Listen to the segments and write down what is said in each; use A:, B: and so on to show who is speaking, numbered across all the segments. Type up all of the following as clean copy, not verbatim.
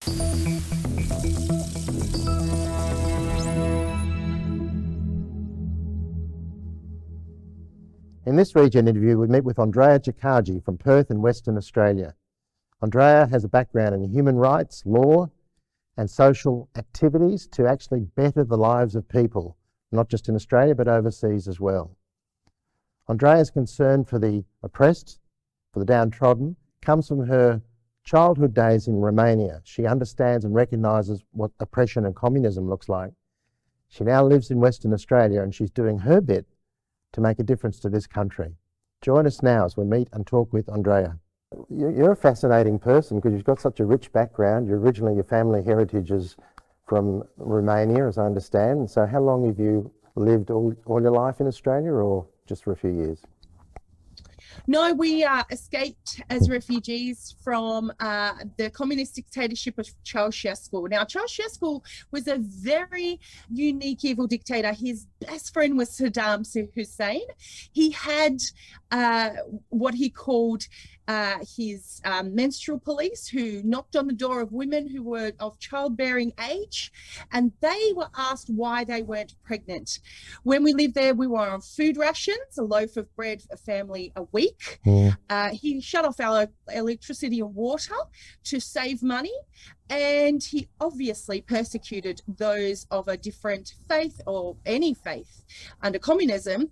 A: In this region interview, we meet with Andrea Tokaji from Perth in Western Australia. Andrea has a background in human rights, law, and social activities to actually better the lives of people, not just in Australia, but overseas as well. Andrea's concern for the oppressed, for the downtrodden, comes from her childhood days in Romania. She understands and recognises what oppression and communism looks like. She now lives in Western Australia and she's doing her bit to make a difference to this country. Join us now as we meet and talk with Andrea. You're a fascinating person because you've got such a rich background. Your family heritage is from Romania, as I understand. So how long have you lived all your life in Australia, or just for a few years?
B: No, we escaped as refugees from the communist dictatorship of Ceausescu. Now, Ceausescu was a very unique, evil dictator. His best friend was Saddam Hussein. He had what he called his menstrual police, who knocked on the door of women who were of childbearing age, and they were asked why they weren't pregnant. When we lived there, we were on food rations, a loaf of bread for a family a week. He shut off our electricity and water to save money, and he obviously persecuted those of a different faith or any faith under communism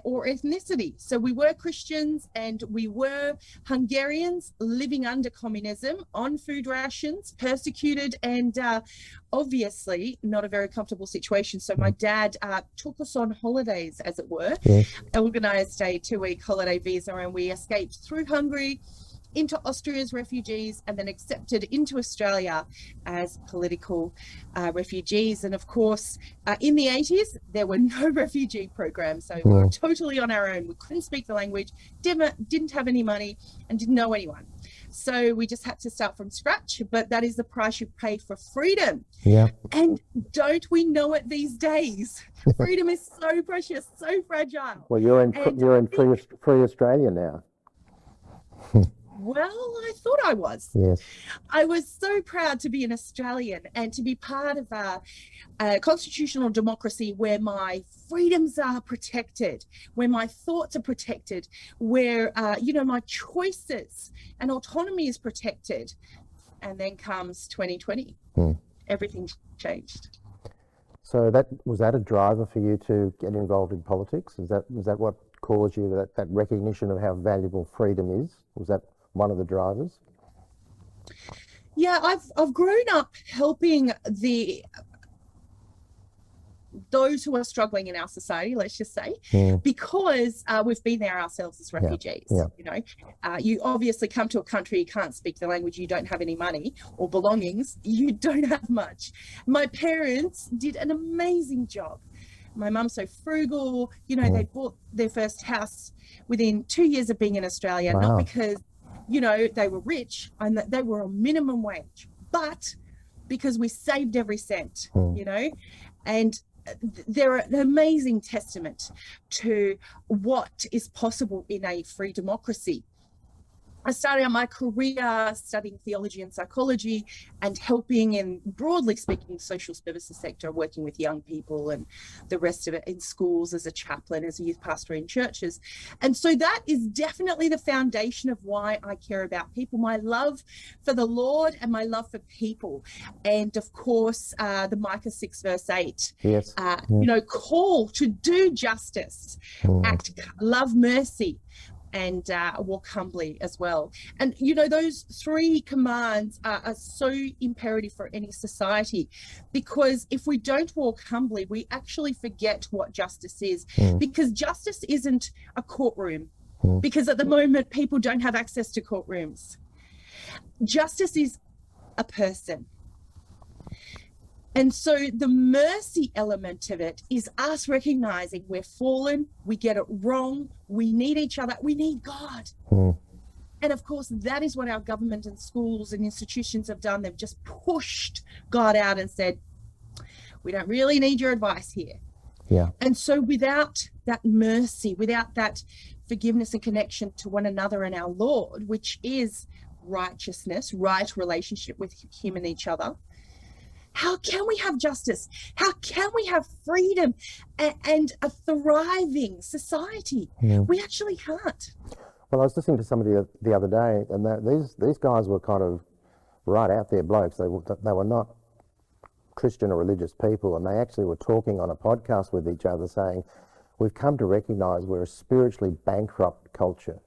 B: or ethnicity. So we were Christians and we were Hungarians living under communism on food rations, persecuted, and obviously not a very comfortable situation. So my dad took us on holidays, as it were, organised a 2-week holiday visa, and we escaped through Hungary into Austria as refugees, and then accepted into Australia as political refugees. And of course, in the 80s, there were no refugee programs. So we were totally on our own. We couldn't speak the language, didn't have any money, and didn't know anyone. So we just had to start from scratch, but that is the price you pay for freedom. Yeah. And don't we know it these days? Freedom is so precious, so fragile.
A: Well, you're in free Australia now.
B: Well, I thought I was.
A: Yes.
B: I was so proud to be an Australian and to be part of a constitutional democracy where my freedoms are protected, where my thoughts are protected, where, my choices and autonomy is protected. And then comes 2020. Everything changed.
A: So was that a driver for you to get involved in politics? Was that what caused you that recognition of how valuable freedom is? Was that one of the drivers?
B: Yeah, I've grown up helping those who are struggling in our society, let's just say, because we've been there ourselves as refugees. You obviously come to a country, you can't speak the language, you don't have any money or belongings, you don't have much. My parents did an amazing job. My mum's so frugal, they bought their first house within 2 years of being in Australia. Wow. Not because they were rich and that they were on minimum wage, but because we saved every cent, and they're an amazing testament to what is possible in a free democracy. I started out my career studying theology and psychology and helping in, broadly speaking, social services sector, working with young people and the rest of it in schools as a chaplain, as a youth pastor in churches. And so that is definitely the foundation of why I care about people, my love for the Lord and my love for people. And of course, the Micah 6 verse 8,
A: yes.
B: Call to do justice, act, love mercy, and walk humbly as well. And those 3 commands are so imperative for any society, because if we don't walk humbly, we actually forget what justice is. Because justice isn't a courtroom, because at the moment people don't have access to courtrooms. Justice is a person. And so the mercy element of it is us recognizing we're fallen, we get it wrong, we need each other, we need God. And of course, that is what our government and schools and institutions have done. They've just pushed God out and said, we don't really need your advice here. Yeah. And so without that mercy, without that forgiveness and connection to one another and our Lord, which is righteousness, right relationship with him and each other, how can we have justice? How can we have freedom and a thriving society? We actually can't.
A: Well, I was listening to somebody the other day, and these guys were kind of right out there blokes. They were not Christian or religious people, and they actually were talking on a podcast with each other saying, we've come to recognise we're a spiritually bankrupt culture.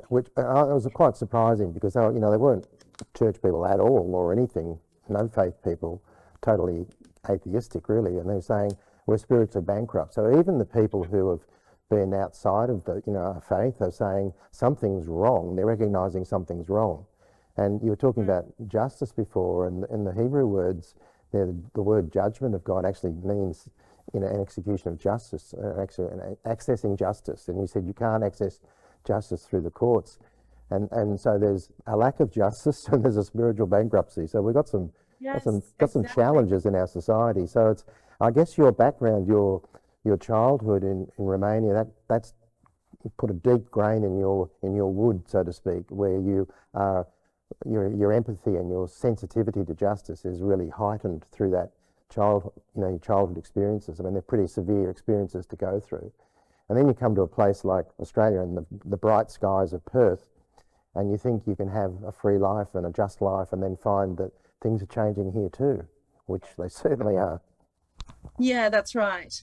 A: Which was quite surprising, because they weren't church people at all or anything, no faith people, totally atheistic really, and they're saying we're spiritually bankrupt. So even the people who have been outside of our faith are saying something's wrong. They're recognising something's wrong. And you were talking about justice before, and in the Hebrew words, the word judgment of God actually means an execution of justice, accessing justice. And you said you can't access justice through the courts, and so there's a lack of justice and there's a spiritual bankruptcy. So we've got some some challenges in our society. So it's, I guess, your background, your childhood in Romania, that's put a deep grain in your wood, so to speak, where you are, your empathy and your sensitivity to justice is really heightened through that your childhood experiences. I mean, they're pretty severe experiences to go through. And then you come to a place like Australia and the bright skies of Perth, and you think you can have a free life and a just life, and then find that things are changing here too, which they certainly are.
B: Yeah, that's right.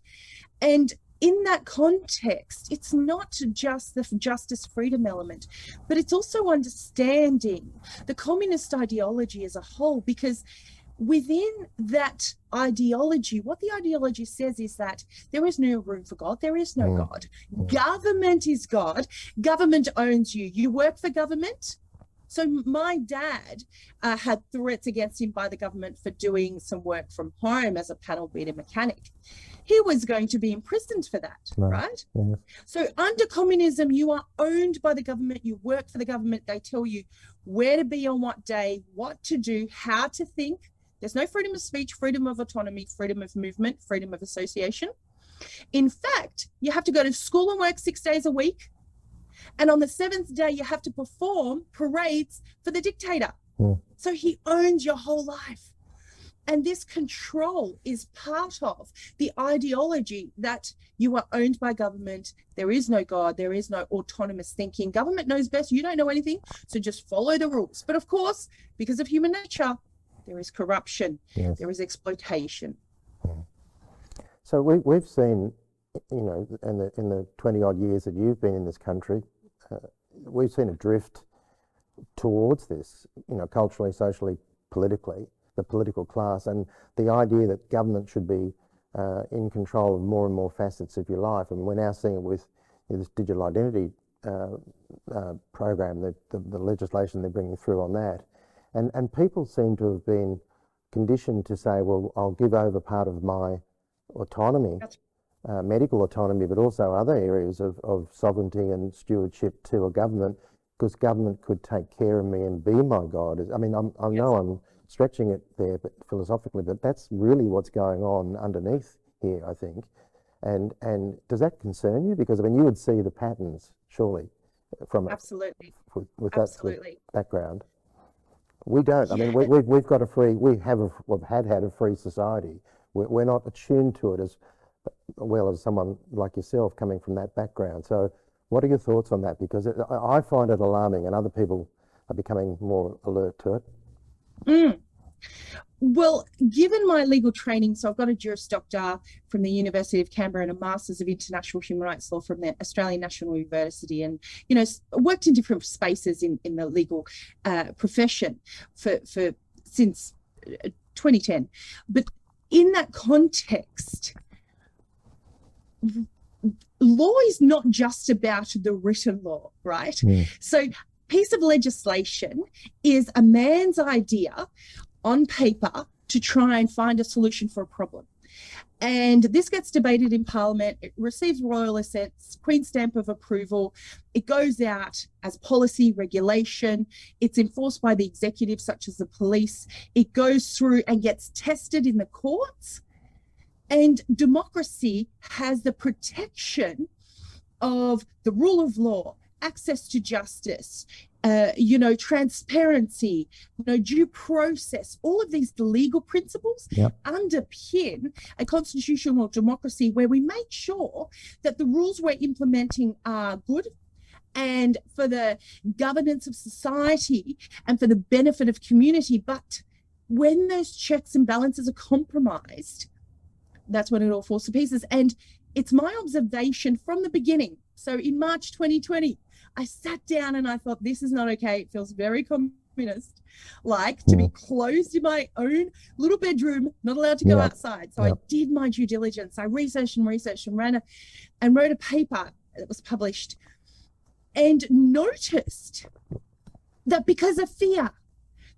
B: And in that context, it's not just the justice freedom element, but it's also understanding the communist ideology as a whole, because within that ideology, what the ideology says is that there is no room for God. There is no God. Government is God. Government owns you. You work for government. So my dad had threats against him by the government for doing some work from home as a panel beater mechanic. He was going to be imprisoned for that, right? Yeah. So under communism, you are owned by the government. You work for the government. They tell you where to be on what day, what to do, how to think. There's no freedom of speech, freedom of autonomy, freedom of movement, freedom of association. In fact, you have to go to school and work 6 days a week. And on the 7th day, you have to perform parades for the dictator. So he owns your whole life. And this control is part of the ideology that you are owned by government. There is no God. There is no autonomous thinking. Government knows best. You don't know anything. So just follow the rules. But of course, because of human nature, there is corruption. Yes. There is exploitation.
A: So we've seen, in the 20 odd years that you've been in this country, we've seen a drift towards this, culturally, socially, politically, the political class, and the idea that government should be in control of more and more facets of your life. And we're now seeing it with this digital identity program, the legislation they're bringing through on that. And people seem to have been conditioned to say, well, I'll give over part of my autonomy, medical autonomy, but also other areas of sovereignty and stewardship to a government, because government could take care of me and be my God. I mean, I know I'm stretching it there, but philosophically, but that's really what's going on underneath here, I think. And does that concern you? Because I mean, you would see the patterns, surely, from
B: absolutely
A: with that sort of background. We don't. I mean, we've got we've had a free society. We're not attuned to it as well as someone like yourself coming from that background. So what are your thoughts on that? Because I find it alarming, and other people are becoming more alert to it.
B: Well, given my legal training, so I've got a Juris Doctor from the University of Canberra and a Masters of International Human Rights Law from the Australian National University, and worked in different spaces in the legal profession for since 2010. But in that context, law is not just about the written law, right? So piece of legislation is a man's idea on paper to try and find a solution for a problem. And this gets debated in Parliament. It receives royal assent, Queen's stamp of approval. It goes out as policy regulation. It's enforced by the executive, such as the police. It goes through and gets tested in the courts. And democracy has the protection of the rule of law, access to justice, transparency, due process, all of these legal principles underpin a constitutional democracy where we make sure that the rules we're implementing are good and for the governance of society and for the benefit of community. But when those checks and balances are compromised, that's when it all falls to pieces. And it's my observation from the beginning. So in March 2020, I sat down and I thought, this is not okay. It feels very communist, like to be closed in my own little bedroom, not allowed to go outside. So I did my due diligence. I researched and wrote a paper that was published and noticed that because of fear,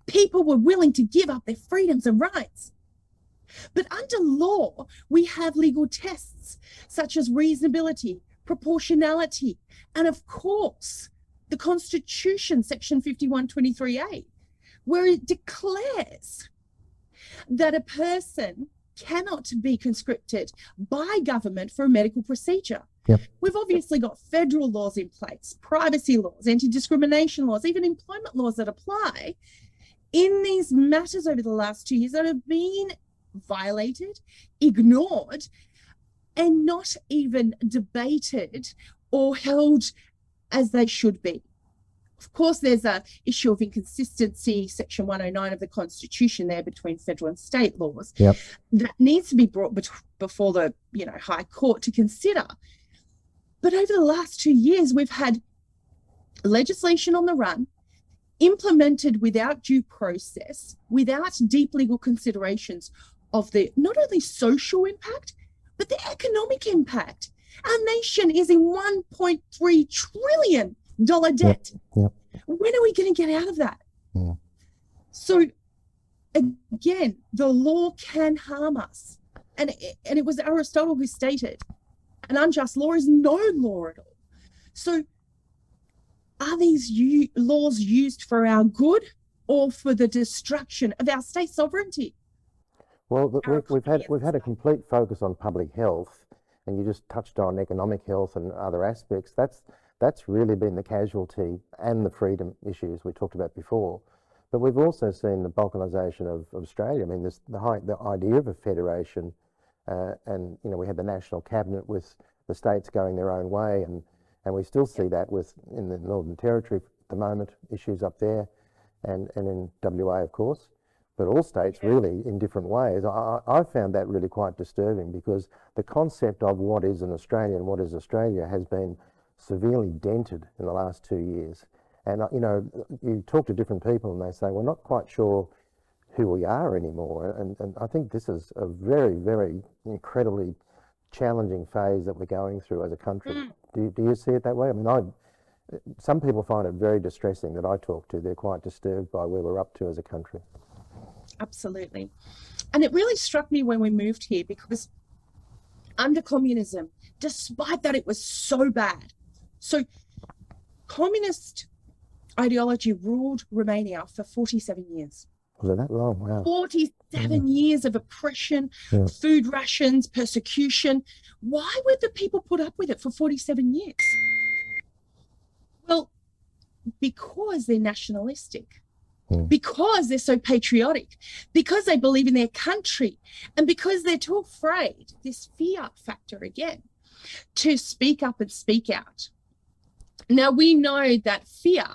B: people were willing to give up their freedoms and rights. But under law, we have legal tests such as reasonability, proportionality, and of course, the Constitution, Section 5123A, where it declares that a person cannot be conscripted by government for a medical procedure.
A: Yep.
B: We've obviously got federal laws in place, privacy laws, anti-discrimination laws, even employment laws that apply in these matters over the last 2 years that have been violated, ignored, and not even debated or held as they should be. Of course, there's an issue of inconsistency, Section 109 of the Constitution there between federal and state laws that needs to be brought before the High Court to consider. But over the last 2 years, we've had legislation on the run, implemented without due process, without deep legal considerations of the not only social impact, but the economic impact. Our nation is in $1.3 trillion debt. When are we going to get out of that? So again, the law can harm us. And it was Aristotle who stated, an unjust law is no law at all. So are these laws used for our good or for the destruction of our state sovereignty?
A: Well, we've had a complete focus on public health, and you just touched on economic health and other aspects. That's really been the casualty, and the freedom issues we talked about before. But we've also seen the balkanisation of Australia. I mean, the idea of a federation, and we had the national cabinet with the states going their own way, and we still see that in the Northern Territory at the moment, issues up there, and in WA, of course. But all states really in different ways. I found that really quite disturbing, because the concept of what is an Australian, what is Australia, has been severely dented in the last 2 years. And you talk to different people and they say, we're not quite sure who we are anymore. And I think this is a very, very incredibly challenging phase that we're going through as a country. Do you see it that way? I mean, some people find it very distressing that I talk to. They're quite disturbed by where we're up to as a country.
B: Absolutely. And it really struck me when we moved here, because under communism, despite that it was so bad, so communist ideology ruled Romania for 47 years.
A: Was it that long? Wow.
B: 47 years of oppression, food rations, persecution. Why would the people put up with it for 47 years? Well, because they're nationalistic. Because they're so patriotic, because they believe in their country, and because they're too afraid, this fear factor again, to speak up and speak out. Now, we know that fear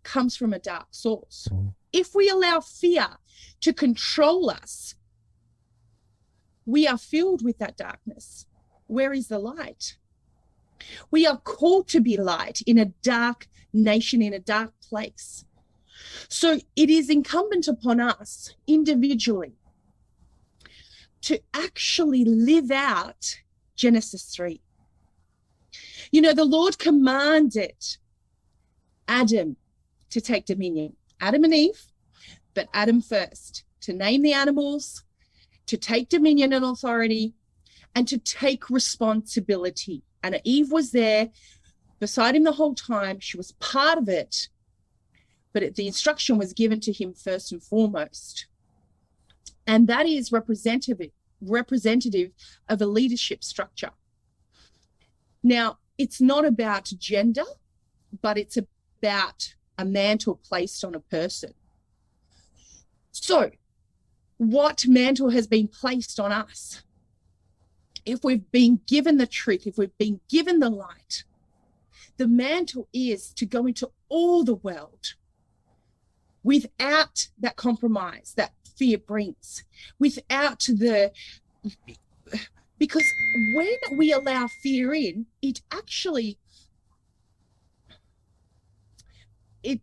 B: comes from a dark source. If we allow fear to control us, we are filled with that darkness. Where is the light? We are called to be light in a dark nation, in a dark place. So it is incumbent upon us individually to actually live out Genesis 3. The Lord commanded Adam to take dominion, Adam and Eve, but Adam first, to name the animals, to take dominion and authority, and to take responsibility. And Eve was there beside him the whole time. She was part of it. But the instruction was given to him first and foremost. And that is representative of a leadership structure. Now, it's not about gender, but it's about a mantle placed on a person. So what mantle has been placed on us? If we've been given the truth, if we've been given the light, the mantle is to go into all the world without that compromise that fear brings, without because when we allow fear in, it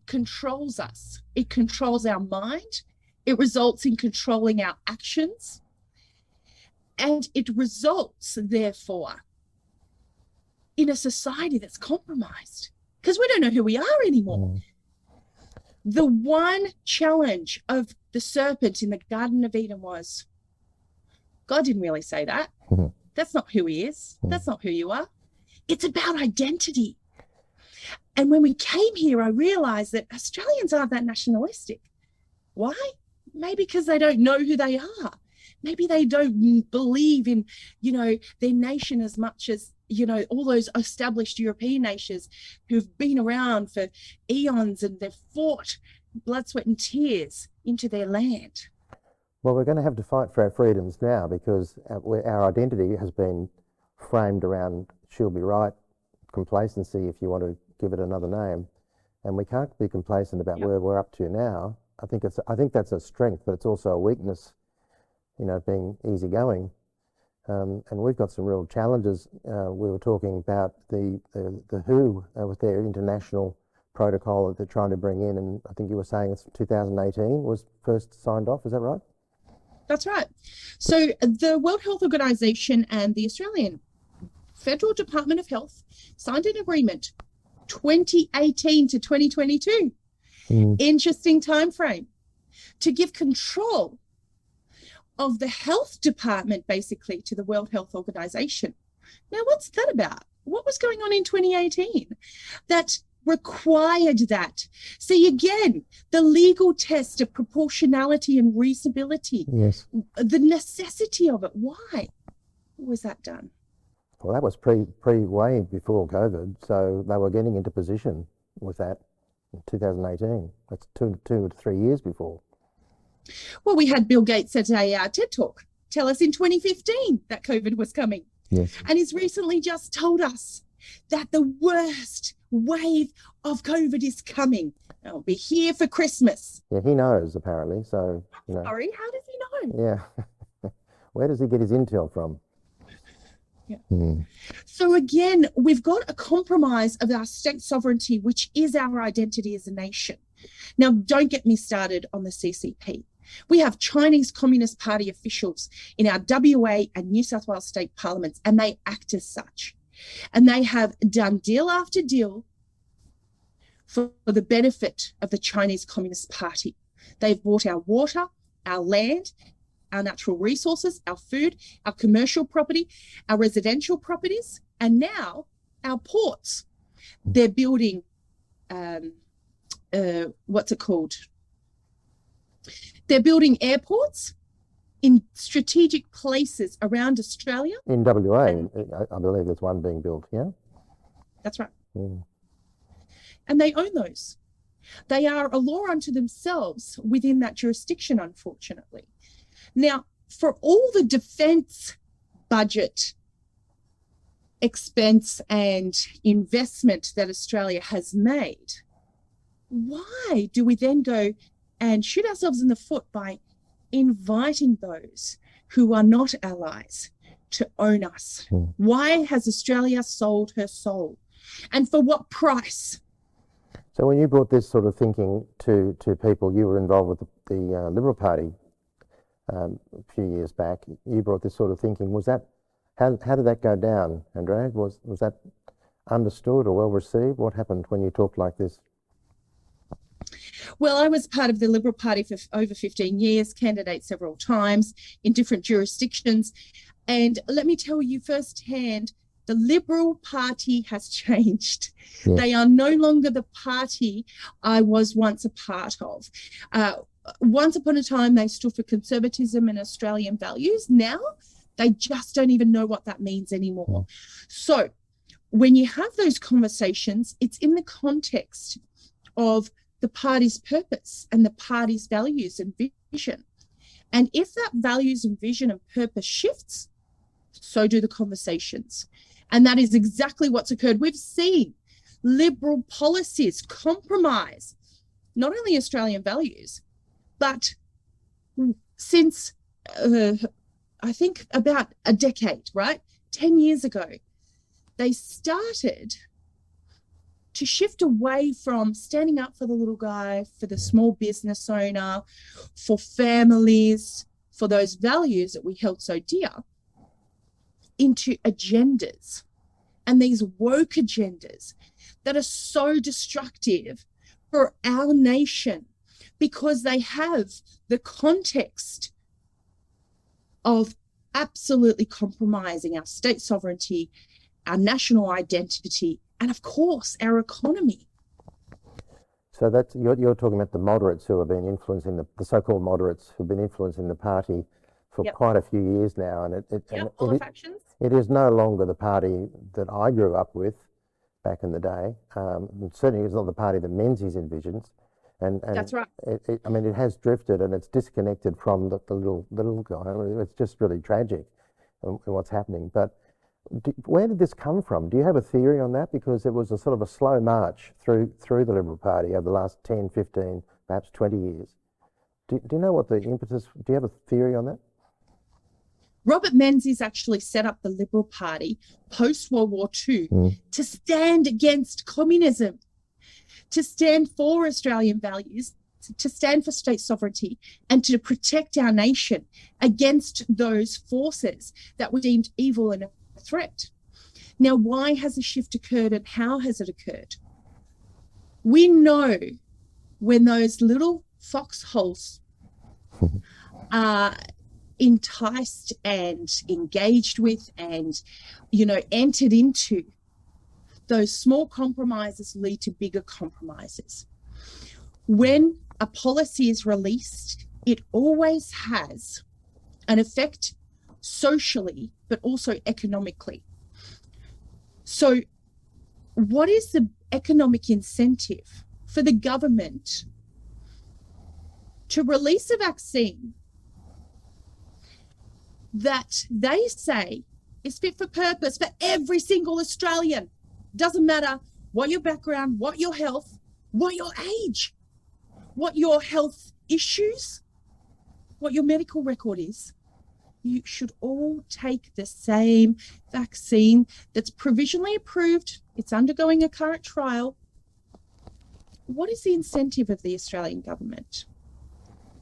B: controls us. It controls our mind. It results in controlling our actions. And it results, therefore, in a society that's compromised because we don't know who we are anymore. The one challenge of the serpent in the Garden of Eden was, God didn't really say that. That's not who he is. That's not who you are. It's about identity. And when we came here, I realized that Australians aren't that nationalistic. Why? Maybe because they don't know who they are. Maybe they don't believe in, their nation as much as, all those established European nations who've been around for eons and they've fought blood, sweat and tears into their land.
A: Well, we're going to have to fight for our freedoms now because our identity has been framed around she'll be right, complacency, if you want to give it another name. And we can't be complacent about where we're up to now. I think that's a strength, but it's also a weakness, being easygoing. And we've got some real challenges. We were talking about the WHO with their international protocol that they're trying to bring in, and I think you were saying it's 2018 was first signed off. Is that right?
B: That's right. So the World Health Organization and the Australian Federal Department of Health signed an agreement 2018 to 2022. Interesting time frame to give control of the health department basically to the World Health Organization. Now, what's that about? What was going on in 2018 that required that? See, again, the legal test of proportionality and reasonability.
A: Yes.
B: The necessity of it. Why was that done?
A: Well, that was way before COVID, so they were getting into position with that in 2018. That's two to 3 years before.
B: Well, we had Bill Gates at a TED Talk tell us in 2015 that COVID was coming.
A: Yes.
B: And he's recently just told us that the worst wave of COVID is coming. It'll be here for Christmas.
A: Yeah, he knows apparently. So,
B: Sorry, how does he know?
A: Yeah. Where does he get his intel from?
B: Yeah. So again, we've got a compromise of our state sovereignty, which is our identity as a nation. Now, don't get me started on the CCP. We have Chinese Communist Party officials in our WA and New South Wales state parliaments, and they act as such. And they have done deal after deal for the benefit of the Chinese Communist Party. They've bought our water, our land, our natural resources, our food, our commercial property, our residential properties, and now our ports. They're building, what's it called? They're building airports in strategic places around Australia.
A: In WA, I believe there's one being built, yeah?
B: That's right. And they own those. They are a law unto themselves within that jurisdiction, unfortunately. Now, for all the defence budget expense and investment that Australia has made, why do we then go and shoot ourselves in the foot by inviting those who are not allies to own us? Why has Australia sold her soul? And for what price?
A: So when you brought this sort of thinking to people, you were involved with the Liberal Party a few years back. You brought this sort of thinking. Was that how did that go down, Andrea? Was that understood or well received? What happened when you talked like this?
B: Well, I was part of the Liberal Party for over 15 years, candidate several times in different jurisdictions. And let me tell you firsthand, the Liberal Party has changed. Yes. They are no longer the party I was once a part of. Once upon a time, they stood for conservatism and Australian values. Now, they just don't even know what that means anymore. So when you have those conversations, it's in the context of the party's purpose and the party's values and vision. And if that values and vision and purpose shifts, so do the conversations. And that is exactly what's occurred. We've seen liberal policies compromise not only Australian values, but since I think about a decade, right? 10 years ago, they started to shift away from standing up for the little guy, for the small business owner, for families, for those values that we held so dear, into agendas, and these woke agendas that are so destructive for our nation because they have the context of absolutely compromising our state sovereignty, our national identity, and of course, our economy.
A: So that's you're talking about the moderates who have been influencing the so-called moderates who've been influencing the party for quite a few years now, and
B: all the factions.
A: It is no longer the party that I grew up with back in the day. Certainly, it's not the party that Menzies envisions. And
B: that's right.
A: I mean, it has drifted and it's disconnected from the little guy. It's just really tragic what's happening. But where did this come from? Do you have a theory on that? Because it was a sort of a slow march through the Liberal Party over the last 10, 15, perhaps 20 years. Do you know what the impetus? Do you have a theory on that?
B: Robert Menzies actually set up the Liberal Party post-World War II to stand against communism, to stand for Australian values, to stand for state sovereignty, and to protect our nation against those forces that were deemed evil and a threat. Now, why has a shift occurred and how has it occurred? We know when those little foxholes are enticed and engaged with and, entered into, those small compromises lead to bigger compromises. When a policy is released, it always has an effect socially, but also economically. So what is the economic incentive for the government to release a vaccine that they say is fit for purpose for every single Australian? Doesn't matter what your background, what your health, what your age, what your health issues, what your medical record is. You should all take the same vaccine that's provisionally approved. It's undergoing a current trial. What is the incentive of the Australian government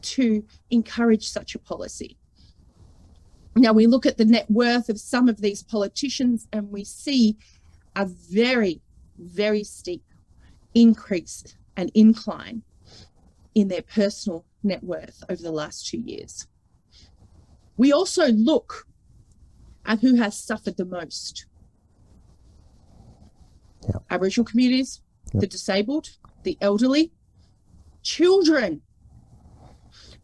B: to encourage such a policy? Now, we look at the net worth of some of these politicians and we see a very, very steep increase and incline in their personal net worth over the last 2 years. We also look at who has suffered the most. Aboriginal communities, the disabled, the elderly, children.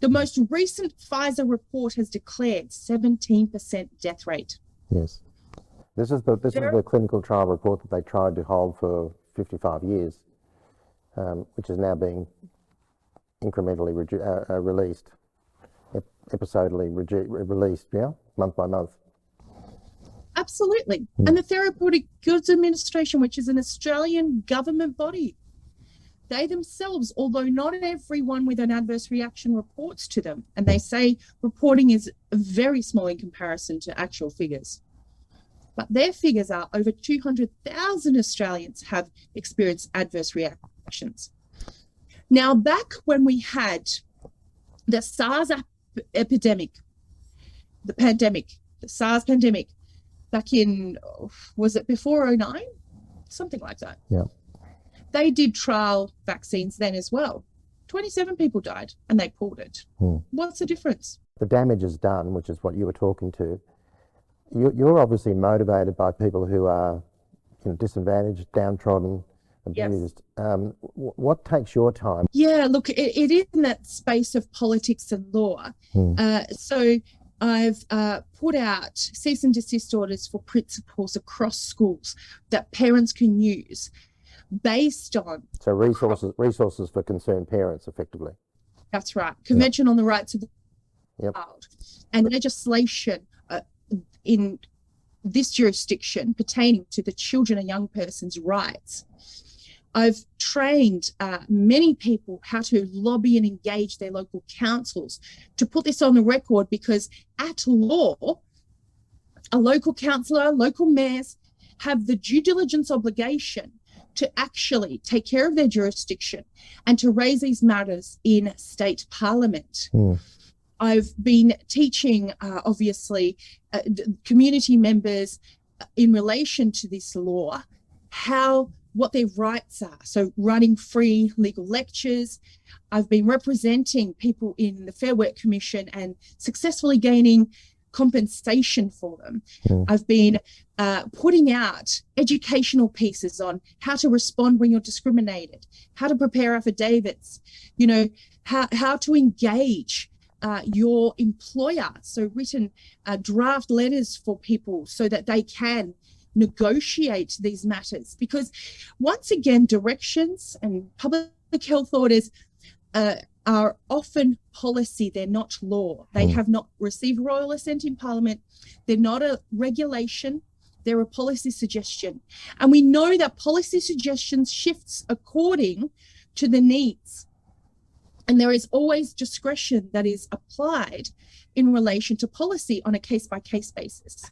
B: The most recent Pfizer report has declared 17% death rate.
A: Yes. This is the clinical trial report that they tried to hold for 55 years, which is now being incrementally released, episodally released, month by month.
B: Absolutely. And the Therapeutic Goods Administration, which is an Australian government body, they themselves, although not everyone with an adverse reaction reports to them, and they say reporting is very small in comparison to actual figures. But their figures are over 200,000 Australians have experienced adverse reactions. Now, back when we had the SARS epidemic, the SARS pandemic, back in, was it before 2009? Something like that.
A: Yeah.
B: They did trial vaccines then as well. 27 people died and they pulled it. What's the difference?
A: The damage is done, which is what you were talking to. You're obviously motivated by people who are disadvantaged, downtrodden, abused. Yes. What takes your time?
B: Yeah, look, it is in that space of politics and law. So I've put out cease and desist orders for principals across schools that parents can use based on.
A: So resources for concerned parents, effectively.
B: That's right. Convention on the Rights of the
A: Yep.
B: Child, and legislation in this jurisdiction pertaining to the children and young person's rights. I've trained many people how to lobby and engage their local councils to put this on the record, because at law, a local councillor, local mayors have the due diligence obligation to actually take care of their jurisdiction and to raise these matters in state parliament. I've been teaching, obviously, community members in relation to this law, what their rights are. So running free legal lectures. I've been representing people in the Fair Work Commission and successfully gaining compensation for them. I've been putting out educational pieces on how to respond when you're discriminated, how to prepare affidavits, how to engage your employer. So written draft letters for people so that they can negotiate these matters. Because once again, directions and public health orders are often policy. They're not law. They have not received royal assent in Parliament. They're not a regulation. They're a policy suggestion. And we know that policy suggestions shifts according to the needs. And there is always discretion that is applied in relation to policy on a case-by-case basis.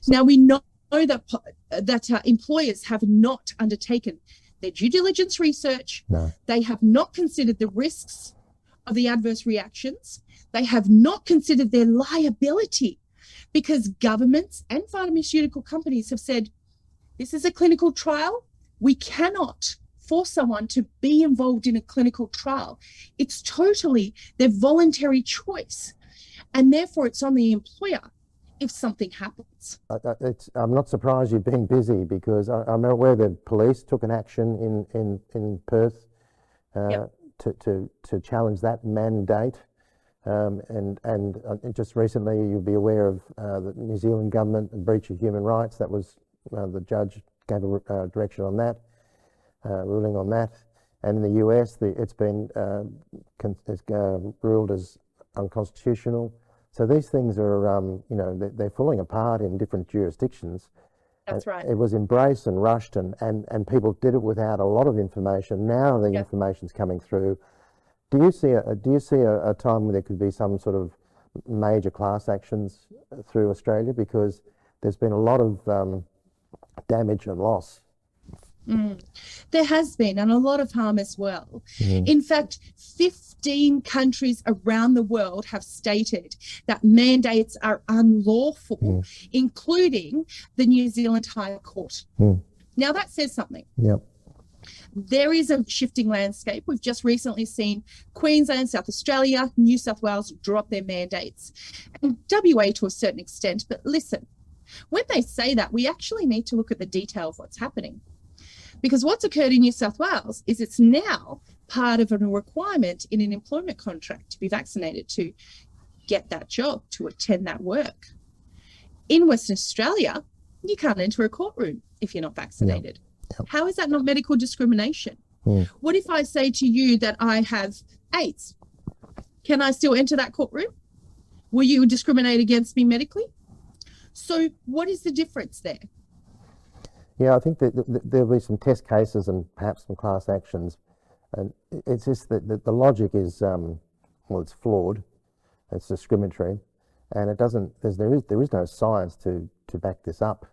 B: Now, we know that employers have not undertaken their due diligence research.
A: No.
B: They have not considered the risks of the adverse reactions. They have not considered their liability, because governments and pharmaceutical companies have said, this is a clinical trial. We cannot force someone to be involved in a clinical trial. It's totally their voluntary choice. And therefore, it's on the employer if something happens.
A: I'm not surprised you've been busy, because I'm aware the police took an action in Perth to challenge that mandate. And just recently, you'll be aware of the New Zealand government and breach of human rights. That was, the judge gave a direction on that, ruling on that. And in the US, it's been ruled as unconstitutional. So these things are, they're falling apart in different jurisdictions.
B: That's right.
A: It was embraced and rushed, and people did it without a lot of information. Now the information's coming through. Do you see a time where there could be some sort of major class actions through Australia? Because there's been a lot of damage and loss.
B: There has been, and a lot of harm as well. In fact, 15 countries around the world have stated that mandates are unlawful, including the New Zealand High Court. Now that says something.
A: Yep.
B: There is a shifting landscape. We've just recently seen Queensland, South Australia, New South Wales drop their mandates, and WA to a certain extent. But listen, when they say that, we actually need to look at the detail of what's happening. Because what's occurred in New South Wales is it's now part of a requirement in an employment contract to be vaccinated to get that job, to attend that work. In Western Australia, you can't enter a courtroom if you're not vaccinated.
A: Yep.
B: How is that not medical discrimination? What if I say to you that I have AIDS? Can I still enter that courtroom? Will you discriminate against me medically? So what is the difference there?
A: Yeah, I think that there'll be some test cases and perhaps some class actions. And it's just that the logic is, it's flawed, it's discriminatory, and it doesn't. There is no science to back this up.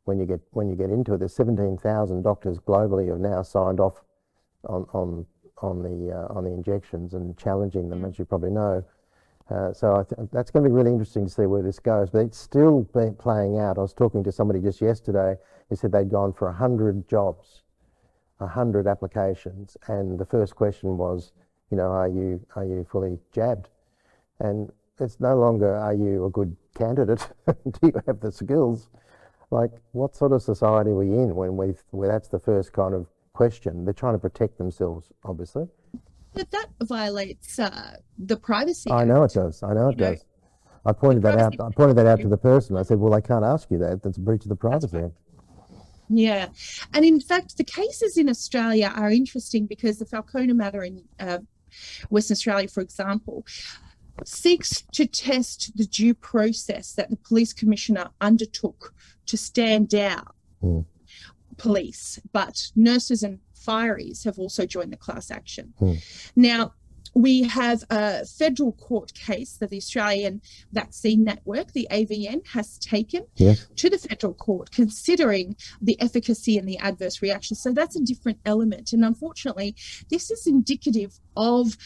A: When you get into it, there's 17,000 doctors globally who have now signed off on the injections and challenging them, as you probably know. So I think that's going to be really interesting to see where this goes. But it's still playing out. I was talking to somebody just yesterday who said they'd gone for 100 jobs, 100 applications, and the first question was, are you fully jabbed? And it's no longer, are you a good candidate? Do you have the skills? Like, what sort of society are we in where that's the first kind of question? They're trying to protect themselves, obviously.
B: But that violates the Privacy
A: I
B: Act.
A: know it does. I know it does. I pointed that out. I pointed that out to the person. I said, "Well, they can't ask you that. That's a breach of the Privacy Act."
B: Yeah. And in fact, the cases in Australia are interesting because the Falconer matter in Western Australia, for example, seeks to test the due process that the police commissioner undertook to stand down police, but nurses and fireys have also joined the class action. Now, we have a federal court case that the Australian Vaccine Network, the AVN, has taken to the federal court, considering the efficacy and the adverse reaction. So that's a different element. And unfortunately, this is indicative of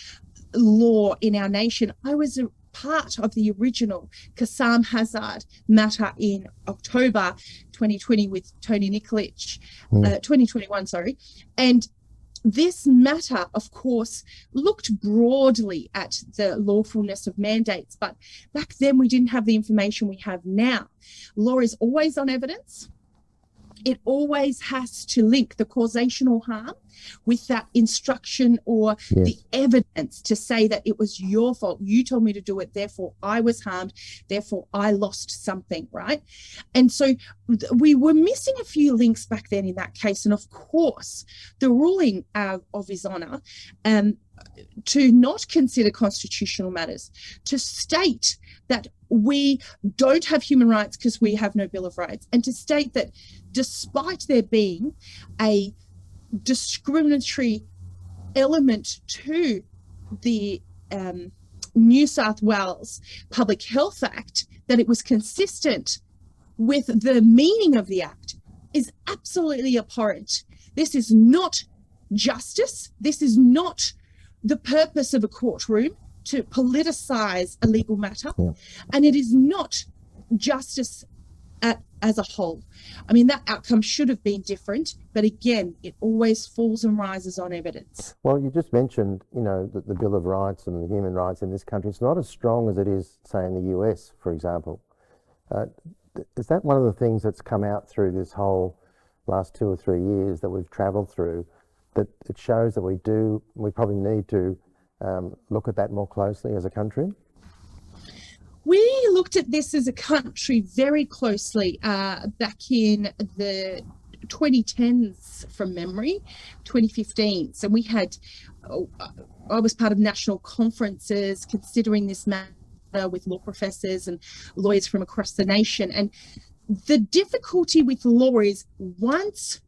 B: law in our nation. I was a part of the original Kassam Hazard matter in October 2020 with Tony Nikolic, 2021, sorry. And this matter, of course, looked broadly at the lawfulness of mandates, but back then we didn't have the information we have now. Law is always on evidence. It always has to link the causational harm with that instruction or the evidence to say that it was your fault. You told me to do it, therefore I was harmed, therefore I lost something, right? And so we were missing a few links back then in that case. And of course, the ruling of His Honour to not consider constitutional matters, to state that we don't have human rights because we have no Bill of Rights, and to state that despite there being a discriminatory element to the New South Wales Public Health Act, that it was consistent with the meaning of the Act, is absolutely abhorrent. This is not justice. This is not the purpose of a courtroom, to politicise a legal matter, and it is not justice as a whole. I mean, that outcome should have been different, but again, it always falls and rises on evidence.
A: Well, you just mentioned, you know, the Bill of Rights and the human rights in this country. It's not as strong as it is, say, in the US, for example. Is that one of the things that's come out through this whole last 2 or 3 years that we've travelled through, that it shows that we probably need to look at that more closely as a country?
B: We looked at this as a country very closely back in the 2010s from memory, 2015. So we had, I was part of national conferences considering this matter with law professors and lawyers from across the nation. And the difficulty with law is once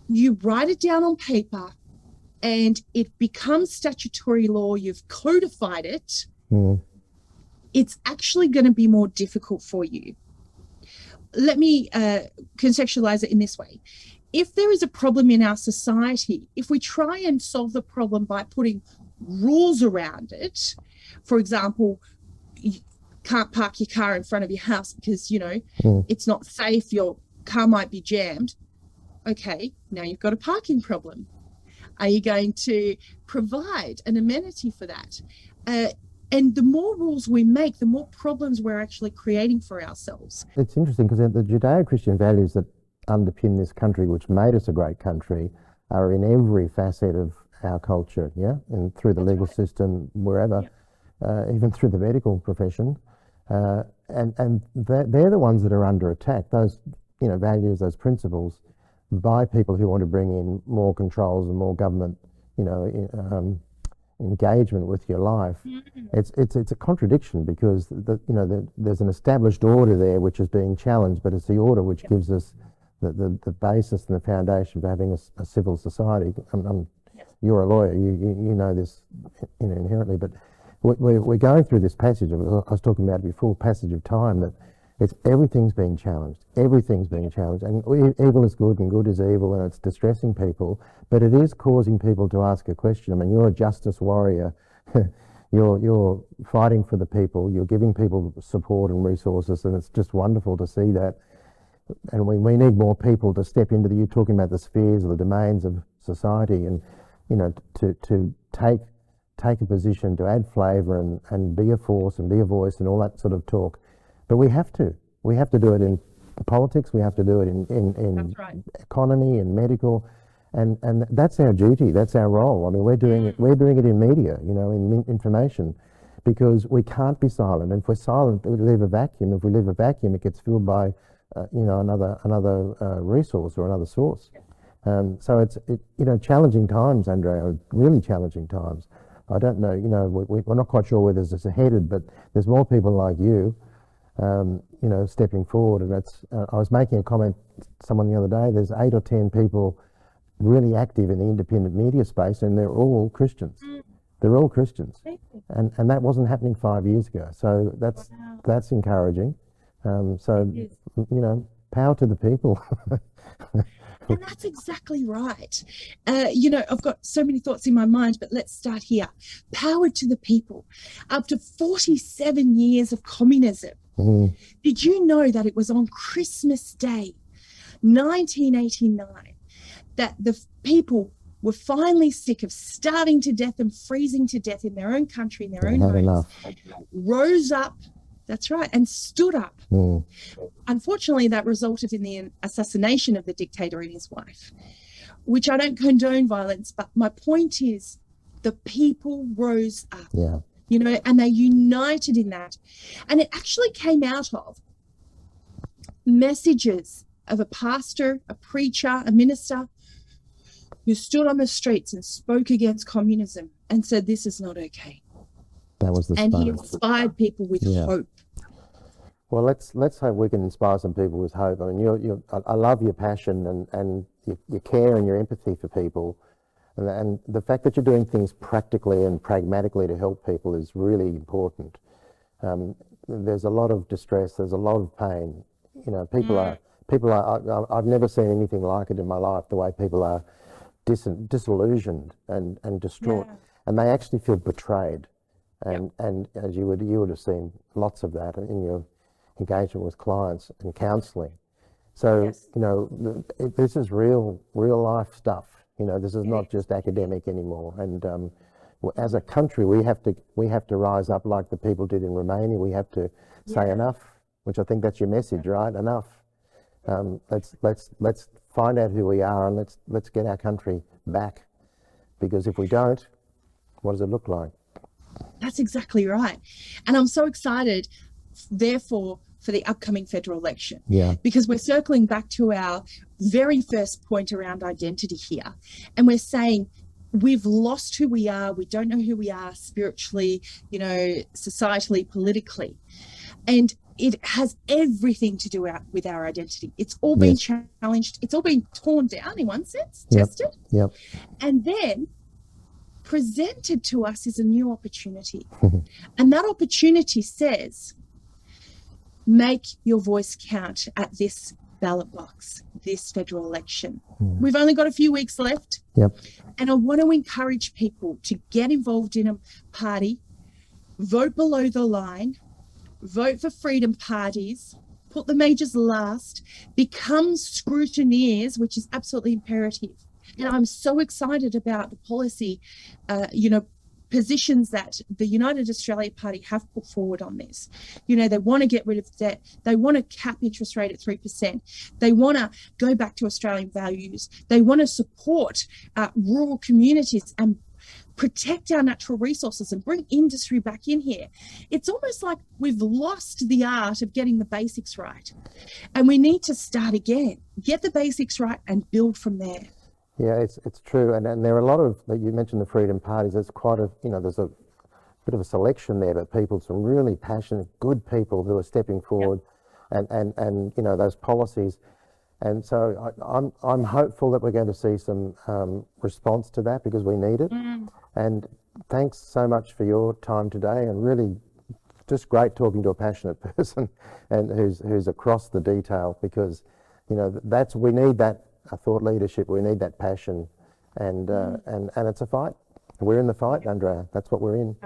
B: you write it down on paper and it becomes statutory law, you've codified it, it's actually going to be more difficult for you. Let me contextualize it in this way. If there is a problem in our society, if we try and solve the problem by putting rules around it, for example, you can't park your car in front of your house because, you know, it's not safe, your car might be jammed. Okay, now you've got a parking problem. Are you going to provide an amenity for that? And the more rules we make, the more problems we're actually creating for ourselves. It's interesting because the Judeo Christian values that underpin this country, which made us a great country, are in every facet of our culture, and through the legal system, wherever, even through the medical profession. And they're the ones that are under attack, those values, those principles, by people who want to bring in more controls and more government, engagement with your life. It's a contradiction because there's an established order there which is being challenged, but it's the order which gives us the basis and the foundation for having a civil society. You're a lawyer, you know this inherently, but we're going through this passage of, I was talking about before, passage of time, that everything's being challenged. Everything's being challenged, and evil is good and good is evil, and it's distressing people, but it is causing people to ask a question. I mean, you're a justice warrior. You're fighting for the people. You're giving people support and resources, and it's just wonderful to see that. And we need more people to step into you're talking about the spheres or the domains of society, and to take a position, to add flavour and be a force and be a voice and all that sort of talk. But we have to do it in politics. We have to do it in economy and medical, and that's our duty. That's our role. I mean, we're doing it in media, in information, because we can't be silent. And if we're silent, we leave a vacuum. If we leave a vacuum, it gets filled by
A: another resource or another source. So it's challenging times, Andrea, really challenging times. I don't know, we're not quite sure where this is headed, but there's more people like you, stepping forward. And that's, I was making a comment to someone the other day, there's 8 or 10 people really active in the independent media space, and they're all Christians. They're all Christians. And that wasn't happening 5 years ago. So that's encouraging. Power to the people.
B: And that's exactly right. I've got so many thoughts in my mind, but let's start here. Power to the people. After 47 years of communism, did you know that it was on Christmas Day, 1989, that the people were finally sick of starving to death and freezing to death in their own country, in their own homes, rose up, that's right, and stood up. Unfortunately, that resulted in the assassination of the dictator and his wife, which I don't condone violence, but my point is the people rose up, and they united in that. And it actually came out of messages of a pastor, a preacher, a minister who stood on the streets and spoke against communism and said, this is not okay.
A: That was the spark.
B: And he inspired people with hope.
A: Well, let's hope we can inspire some people with hope. I mean, I love your passion and your care and your empathy for people, and the fact that you're doing things practically and pragmatically to help people is really important. There's a lot of distress. There's a lot of pain. People are. I've never seen anything like it in my life. The way people are disillusioned and distraught, and they actually feel betrayed. And as you would have seen lots of that in your engagement with clients and counselling. So this is real life stuff. This is not just academic anymore. And as a country, we have to rise up like the people did in Romania. We have to say enough, which I think that's your message, right? Enough. Let's find out who we are, and let's get our country back. Because if we don't, what does it look like?
B: That's exactly right. And I'm so excited, therefore, for the upcoming federal election. Because we're circling back to our very first point around identity here. And we're saying we've lost who we are. We don't know who we are spiritually, societally, politically. And it has everything to do with our identity. It's all been challenged. It's all been torn down in one sense, tested. And then presented to us as a new opportunity. And that opportunity says, make your voice count at this ballot box, this federal election. We've only got a few weeks left. And I want to encourage people to get involved in a party, vote below the line, vote for freedom parties, put the majors last, become scrutineers, which is absolutely imperative. And I'm so excited about the policy, positions that the United Australia Party have put forward on this. They want to get rid of debt. They want to cap interest rate at 3%. They want to go back to Australian values. They want to support rural communities and protect our natural resources and bring industry back in here. It's almost like we've lost the art of getting the basics right. And we need to start again, get the basics right and build from there.
A: Yeah, it's true, and there are a lot of, you mentioned the freedom parties, there's quite a, there's a bit of a selection there, but some really passionate, good people who are stepping forward and those policies. And so I'm hopeful that we're going to see some response to that, because we need it. And thanks so much for your time today, and really just great talking to a passionate person and who's across the detail, because we need that thought leadership, we need that passion, and it's a fight. We're in the fight, Andrea. That's what we're in.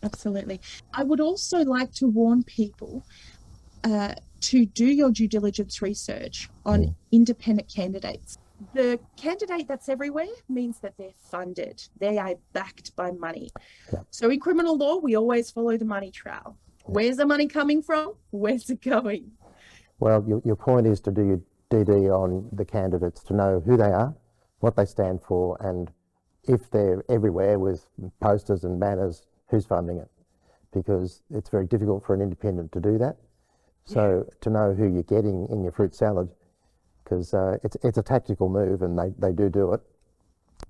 B: Absolutely. I would also like to warn people to do your due diligence research on independent candidates. The candidate that's everywhere means that they're funded. They are backed by money. So in criminal law, we always follow the money trail. Where's the money coming from? Where's it going?
A: Well, your point is to do your DD on the candidates, to know who they are, what they stand for, and if they're everywhere with posters and banners, who's funding it. Because it's very difficult for an independent to do that. So to know who you're getting in your fruit salad, because it's a tactical move, and they do it.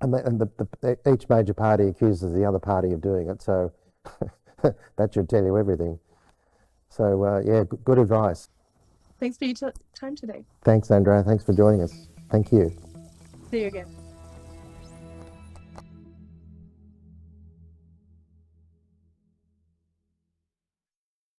A: And each major party accuses the other party of doing it, so that should tell you everything. So yeah, good advice.
B: Thanks for your time today.
A: Thanks, Andrea. Thanks for joining us. Thank you.
B: See you again.